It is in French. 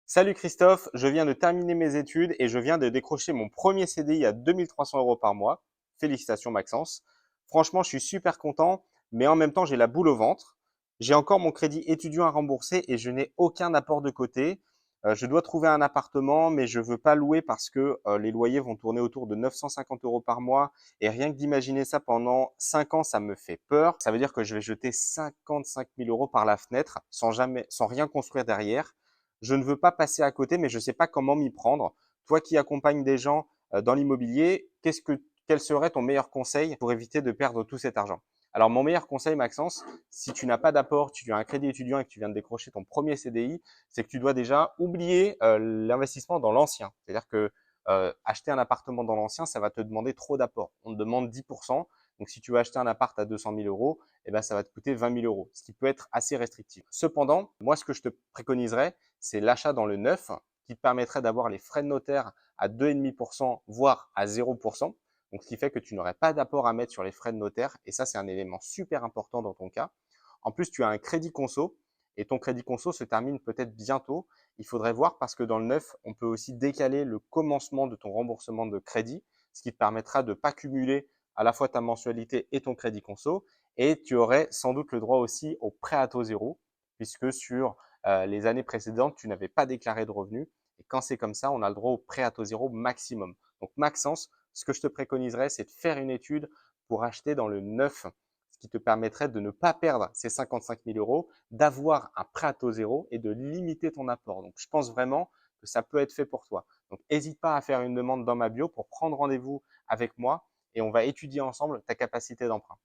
Salut Christophe, je viens de terminer mes études et je viens de décrocher mon premier CDI à 2300 euros par mois. Félicitations Maxence. Franchement, je suis super content, mais en même temps, j'ai la boule au ventre. J'ai encore mon crédit étudiant à rembourser et je n'ai aucun apport de côté. Je dois trouver un appartement, mais je veux pas louer parce que les loyers vont tourner autour de 950 euros par mois. Et rien que d'imaginer ça pendant 5 ans, ça me fait peur. Ça veut dire que je vais jeter 55 000 euros par la fenêtre sans rien construire derrière. Je ne veux pas passer à côté, mais je ne sais pas comment m'y prendre. Toi qui accompagnes des gens dans l'immobilier, quel serait ton meilleur conseil pour éviter de perdre tout cet argent? Alors, mon meilleur conseil, Maxence, si tu n'as pas d'apport, tu as un crédit étudiant et que tu viens de décrocher ton premier CDI, c'est que tu dois déjà oublier l'investissement dans l'ancien. C'est-à-dire que acheter un appartement dans l'ancien, ça va te demander trop d'apport. On te demande 10%. Donc, si tu veux acheter un appart à 200 000 euros, eh ben, ça va te coûter 20 000 euros, ce qui peut être assez restrictif. Cependant, moi, ce que je te préconiserais, c'est l'achat dans le neuf qui te permettrait d'avoir les frais de notaire à 2,5%, voire à 0%. Donc, ce qui fait que tu n'aurais pas d'apport à mettre sur les frais de notaire. Et ça, c'est un élément super important dans ton cas. En plus, tu as un crédit conso et ton crédit conso se termine peut-être bientôt. Il faudrait voir parce que dans le neuf, on peut aussi décaler le commencement de ton remboursement de crédit, ce qui te permettra de ne pas cumuler à la fois ta mensualité et ton crédit conso. Et tu aurais sans doute le droit aussi au prêt à taux zéro, puisque sur les années précédentes, tu n'avais pas déclaré de revenus. Et quand c'est comme ça, on a le droit au prêt à taux zéro maximum. Donc, Maxence, ce que je te préconiserais, c'est de faire une étude pour acheter dans le neuf, ce qui te permettrait de ne pas perdre ces 55 000 euros, d'avoir un prêt à taux zéro et de limiter ton apport. Donc, je pense vraiment que ça peut être fait pour toi. Donc, n'hésite pas à faire une demande dans ma bio pour prendre rendez-vous avec moi et on va étudier ensemble ta capacité d'emprunt.